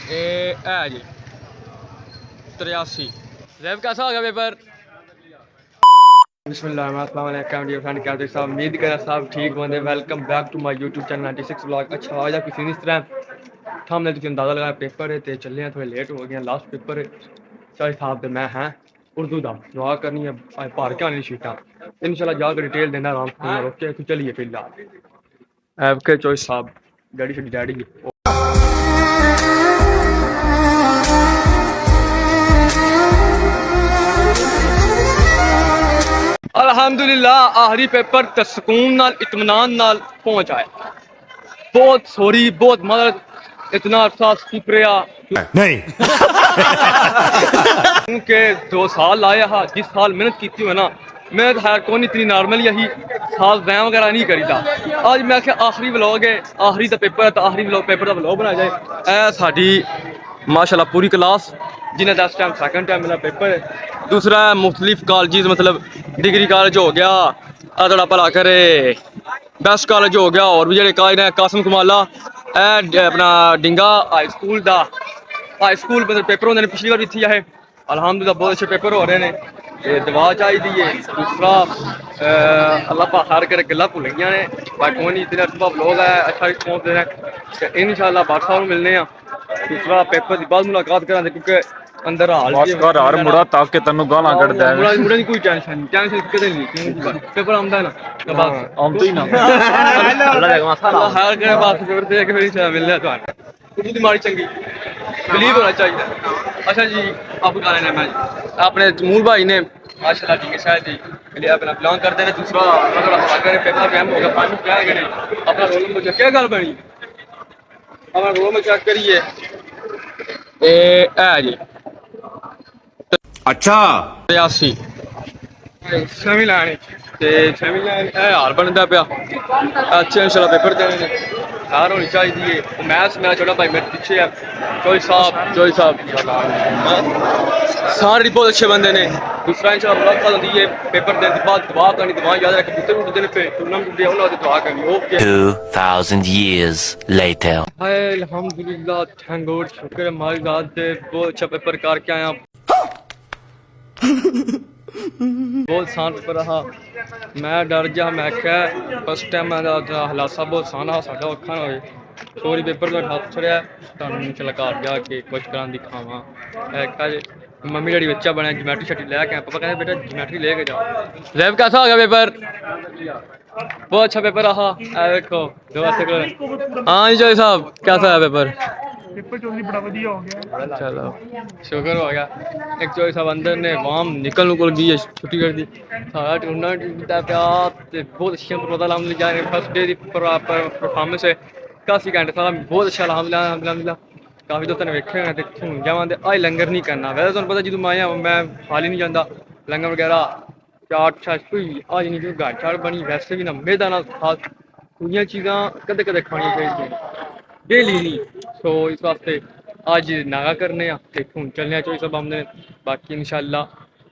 ये है जी 83। जैब कैसा हो गया पेपर? बिस्मिल्लाहिर्रहमानिर्रहीम डियर फ्रेंड, क्या साहब उम्मीद करें साहब ठीक होंगे। Welcome back to my YouTube channel 96 vlog. अच्छा आज किसी इस तरह हमने तुझे अंदाजा लगाया पेपर है तो चले थोड़े लेट हो गए। लास्ट पेपर है चाहे साहब तो मैं हैं उर्दू का दुआ करनी है भर के आनी शीटा इंशाल्लाह जाकर डिटेल देना आराम से। ओके तो चलिए फिलहाल ऐप के चॉइस साहब डैडी शडी डैडी अल्हम्दुलिल्लाह आखिरी पेपर ते सुकून नाल इत्मीनान नाल पहुंच आया। बहुत सॉरी बहुत मदद इतना अरसा स्किप रहा नहीं। क्योंकि 2 साल लाया हा जिस साल मेहनत की थी ना मेहनत है कौन इतनी नॉर्मल यही साल वैम वगैरह नहीं करी था। आज मैं आख्या आखिरी व्लॉग है आखिरी तो पेपर है तो आखिरी व्लॉग पेपर का व्लॉग बनाया जाए। ए साडी माशाल्लाह पूरी क्लास जिन्हें 10 टाइम सेकंड टाइम मेरा पेपर है। दूसरा मुख्तलिफ कॉलेज मतलब डिग्री कॉलेज हो गया थोड़ा भला करे बेस्ट कॉलेज हो गया और भी जो कॉलेज ने कासम कमाला अपना डिंगा हाई स्कूल का हाई स्कूल मतलब पेपर होंगे पिछली बार भी इतनी है। अल्हम्दुलिल्लाह बहुत अच्छे पेपर हो रहे हैं। दवा चाहिए दूसरा अल्लाह पा हर कर गल्ला भुल गई ने बाकी कोई नहीं इतने अच्छा ब्लॉग है अच्छा रिस्पॉन्स दे रहे हैं। इंशाल्लाह बादशाह साहब मिलने दूसरा पेपर की बाद मुलाकात करा क्योंकि अंदर हाल कर यार मुड़ा ताकि तेनू गालां कट दे मुड़ा की कोई टेंशन टेंशन कदे नहीं पेपर आंदा है ना तो बस आंदा ही ना अल्लाह हर करे बस पेपर दे के फिर इंशाल्लाह मिलने तुहानू उर्दू दी माड़ी चंगी बिलीव होना चाहिए। अच्छा जी आप बता लेना मैं अपने मूल भाई ने माशाल्लाह ठीक है शायद ही अपना बिलोंग करते हैं। दूसरा अगर पेपर कैम होगा पानी क्या है अपना रोल नंबर क्या गल बनी अपना रोल नंबर चेक करिए है जी अच्छा 83 छवीं लाइन ते छवीं लाइन हाल बनता पाया अच्छे इंशाल्लाह पेपर देने ने हार होनी चाहिए। मैथ्स मेरा छोटा भाई मेरे पीछे है चोई साहब सारे बहुत अच्छे बंदे ने। दूसरा इंशाल्लाह मुलाकात होती है पेपर देने के बाद दुआ करनी दुआ याद रख कबूतर उड़ते ने पे टूर्नामेंट उड़ते उन्होंने दुआ करनी। ओके 2000 years later हाय अल्हम्दुलिल्लाह थैंक गॉड शुक्र है मालिक ज़ात दे बहुत अच्छा पेपर करके आया। बहुत आसान पेपर रहा मैं डर गया मैं क्या फर्स्ट टाइम हलासा बहुत आसान हा साडा औखा ना होए सॉरी पेपर का हाथ छड़िया तुहानू चला घर जाके कुछ करा दिखावा मम्मी डैडी बच्चा बने जोमैट्री शट्री लैके पापा कहते बेटा जोमैट्री लेके जाओ। जैब कैसा हो गया पेपर? बहुत अच्छा पेपर रहा देखो हाँ जी चौधरी साहब कैसा है पेपर? पेपर चौधरी बड़ा वधिया हो गया। चलो शुक्र हो गया। एक चौधरी साहब अंदर ने वाम निकल नुकल गई है छुट्टी कर दी सारा टूर्नामेंट पिया बहुत अच्छी पता अलहमदुलिल्लाह फर्स्ट डे की परफॉर्मेंस है काफी घंटे सारा बहुत अच्छा अलहमदुलिल्लाह काफ़ी दोस्तों ने वेखे होने जावां अज लंगर नहीं करना वैसे तुहानू पता जो मैं खाली नहीं जाता लंगर वगैरह चाट शाट कोई अज नहीं क्योंकि गाड़ चाट बनी वैसे भी ना मेदा ना खास दूजियां चीज़ां कदे कदे खानियां चाहिए डेली नहीं सो इस वास्ते अज नागा करने हूँ चलने चोई सब आमदे बाकी इंशाल्लाह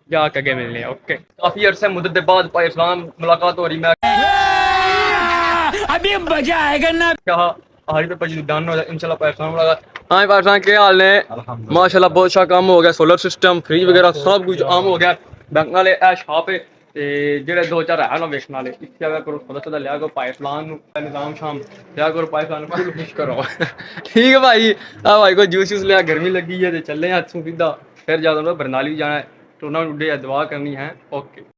जाके अगे मिलने। ओके काफ़ी अरसे मुद्दत के बाद भाई इस्लाम मुलाकात हो रही मैं अभी मजा आएगा ना कहा आखिरी पेपर जो डन हो जाए इंशाल्लाह पाकिस्तान मुलाकात। हाँ पाकिस्तान के हाल ने माशाल्लाह बहुत अच्छा काम हो गया सोलर सिस्टम फ्रिज वगैरह सब कुछ आम हो गया बैंक वाले ए शॉप है ते जेह्ड़े 2-4 है ना वेचने वाले इत्थे आया करो सदा लिया करो पाकिस्तान निजाम शाम लिया करो पाकिस्तान फुल खुश करो ठीक है भाई भाई कोई जूस जूस लिया गर्मी लगी है तो चले हथों सीधा फिर ज़्यादा बरनाली जाना है टूर्नामेंट उड्डे दुआ करनी है। ओके।